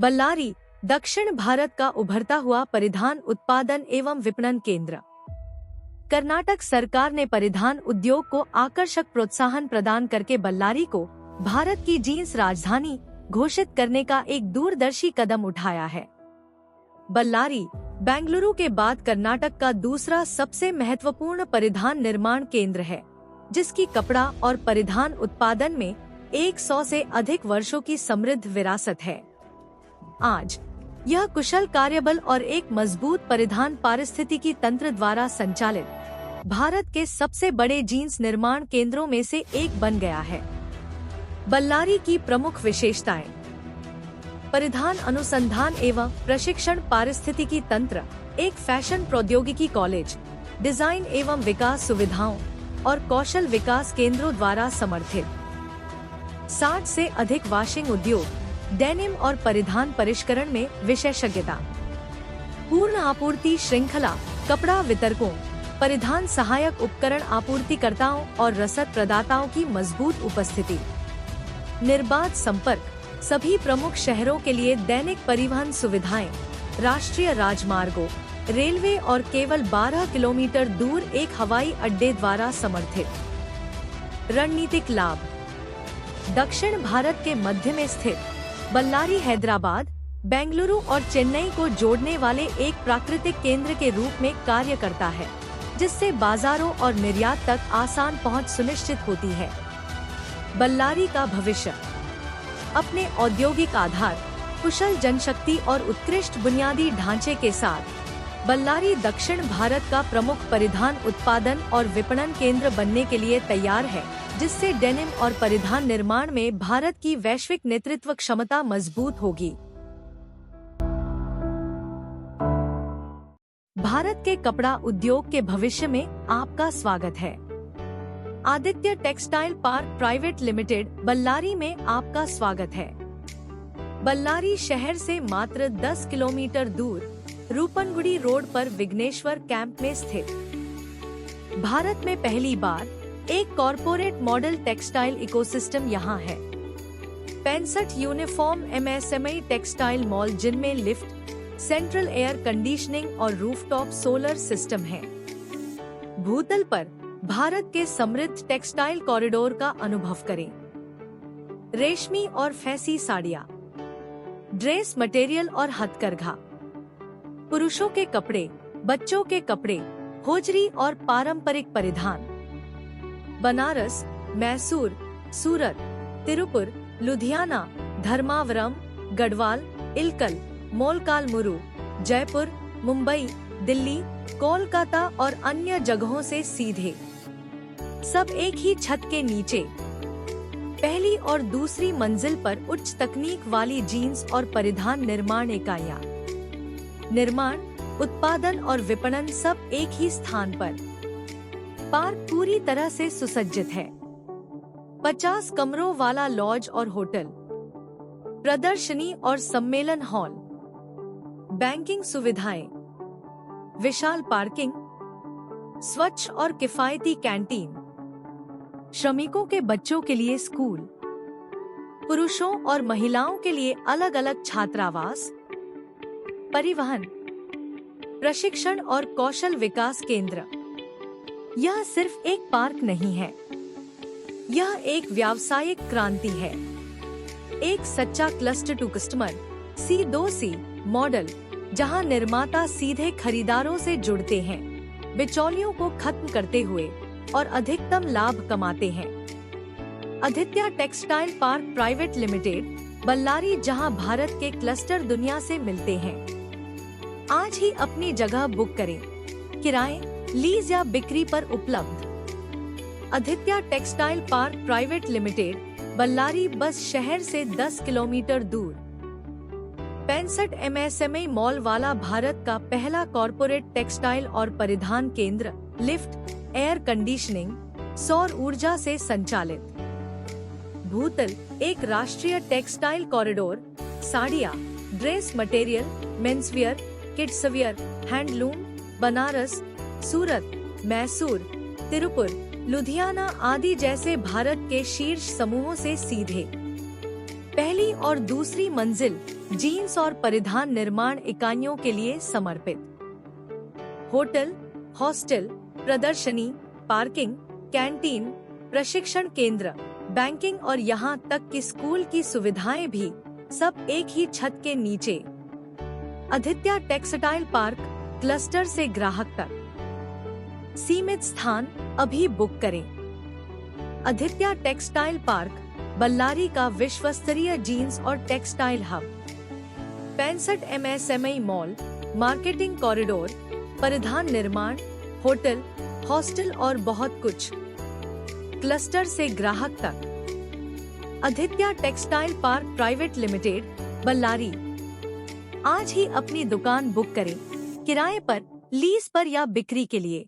बल्लारी दक्षिण भारत का उभरता हुआ परिधान उत्पादन एवं विपणन केंद्र। कर्नाटक सरकार ने परिधान उद्योग को आकर्षक प्रोत्साहन प्रदान करके बल्लारी को भारत की जींस राजधानी घोषित करने का एक दूरदर्शी कदम उठाया है। बल्लारी बेंगलुरु के बाद कर्नाटक का दूसरा सबसे महत्वपूर्ण परिधान निर्माण केंद्र है, जिसकी कपड़ा और परिधान उत्पादन में 100 से अधिक वर्षों की समृद्ध विरासत है। आज यह कुशल कार्यबल और एक मजबूत परिधान पारिस्थितिकी तंत्र द्वारा संचालित भारत के सबसे बड़े जींस निर्माण केंद्रों में से एक बन गया है। बल्लारी की प्रमुख विशेषताएं: परिधान अनुसंधान एवं प्रशिक्षण पारिस्थितिकी तंत्र, एक फैशन प्रौद्योगिकी कॉलेज, डिजाइन एवं विकास सुविधाओं और कौशल विकास केंद्रों द्वारा समर्थित। 60 से अधिक वाशिंग उद्योग, डेनिम और परिधान परिष्करण में विशेषज्ञता, पूर्ण आपूर्ति श्रृंखला, कपड़ा वितरकों, परिधान सहायक उपकरण आपूर्तिकर्ताओं और रसद प्रदाताओं की मजबूत उपस्थिति, निर्बाध संपर्क, सभी प्रमुख शहरों के लिए दैनिक परिवहन सुविधाएं, राष्ट्रीय राजमार्गों, रेलवे और केवल 12 किलोमीटर दूर एक हवाई अड्डे द्वारा समर्थित। रणनीतिक लाभ: दक्षिण भारत के मध्य में स्थित बल्लारी हैदराबाद, बेंगलुरु और चेन्नई को जोड़ने वाले एक प्राकृतिक केंद्र के रूप में कार्य करता है, जिससे बाजारों और निर्यात तक आसान पहुंच सुनिश्चित होती है। बल्लारी का भविष्य: अपने औद्योगिक आधार, कुशल जनशक्ति और उत्कृष्ट बुनियादी ढांचे के साथ बल्लारी दक्षिण भारत का प्रमुख परिधान उत्पादन और विपणन केंद्र बनने के लिए तैयार है, जिससे डेनिम और परिधान निर्माण में भारत की वैश्विक नेतृत्व क्षमता मजबूत होगी। भारत के कपड़ा उद्योग के भविष्य में आपका स्वागत है। Aditya textile park private limited Ballari में आपका स्वागत है। बल्लारी शहर से मात्र 10 किलोमीटर दूर रूपनगुड़ी रोड पर विघ्नेश्वर कैंप में स्थित भारत में पहली बार एक कॉरपोरेट मॉडल टेक्सटाइल इकोसिस्टम यहाँ है। 65 यूनिफॉर्म एमएसएमई टेक्सटाइल मॉल, जिनमें लिफ्ट, सेंट्रल एयर कंडीशनिंग और रूफटॉप सोलर सिस्टम है। भूतल पर भारत के समृद्ध टेक्सटाइल कॉरिडोर का अनुभव करें। रेशमी और फैंसी साड़ियाँ, ड्रेस मटेरियल और हथकरघा, पुरुषों के कपड़े, बच्चों के कपड़े, होजरी और पारंपरिक परिधान। बनारस, मैसूर, सूरत, तिरुपुर, लुधियाना, धर्मावरम, गढ़वाल, इलकल, मोलकालमुरु, जयपुर, मुंबई, दिल्ली, कोलकाता और अन्य जगहों से सीधे सब एक ही छत के नीचे पहली और दूसरी मंजिल पर उच्च तकनीक वाली जीन्स और परिधान निर्माण इकाइयां। निर्माण, उत्पादन और विपणन सब एक ही स्थान पर। पार्क पूरी तरह से सुसज्जित है। 50 कमरों वाला लॉज और होटल, प्रदर्शनी और सम्मेलन हॉल, बैंकिंग सुविधाएं, विशाल पार्किंग, स्वच्छ और किफायती कैंटीन, श्रमिकों के बच्चों के लिए स्कूल, पुरुषों और महिलाओं के लिए अलग अलग छात्रावास, परिवहन, प्रशिक्षण और कौशल विकास केंद्र। यह सिर्फ एक पार्क नहीं है, यह एक व्यावसायिक क्रांति है। एक सच्चा cluster two customer C2C model, जहां निर्माता सीधे खरीदारों से जुड़ते हैं, बिचौलियों को खत्म करते हुए और अधिकतम लाभ कमाते हैं। Aditya textile park private limited Ballari, जहां भारत के क्लस्टर दुनिया से मिलते हैं। आज ही अपनी जगह बुक करें। किराए, लीज या बिक्री पर उपलब्ध। Aditya textile park private limited, Ballari, बस शहर से 10 किलोमीटर दूर। 65 एमएसएमई मॉल वाला भारत का पहला कॉरपोरेट टेक्सटाइल और परिधान केंद्र, लिफ्ट, एयर कंडीशनिंग, सौर ऊर्जा से संचालित। भूतल, एक राष्ट्रीय टेक्सटाइल कॉरिडोर, साड़ियाँ, dress material, मेंसवियर, kidswear, handloom, Banaras, सूरत, मैसूर, तिरुपुर, लुधियाना आदि जैसे भारत के शीर्ष समूहों से सीधे पहली और दूसरी मंजिल जीन्स और परिधान निर्माण इकाइयों के लिए समर्पित। होटल, हॉस्टल, प्रदर्शनी, पार्किंग, कैंटीन, प्रशिक्षण केंद्र, बैंकिंग और यहाँ तक कि स्कूल की सुविधाएं भी सब एक ही छत के नीचे। आदित्य टेक्सटाइल पार्क, क्लस्टर से ग्राहक तक। सीमित स्थान, अभी बुक करें। आदित्य टेक्सटाइल पार्क, बल्लारी का विश्वस्तरीय जीन्स और textile hub. 65 MSME mall, marketing corridor, परिधान निर्माण, होटल, हॉस्टल और बहुत कुछ। क्लस्टर से ग्राहक तक। Aditya textile park private limited, Ballari. आज ही अपनी दुकान बुक करें, किराए पर, लीज पर या बिक्री के लिए।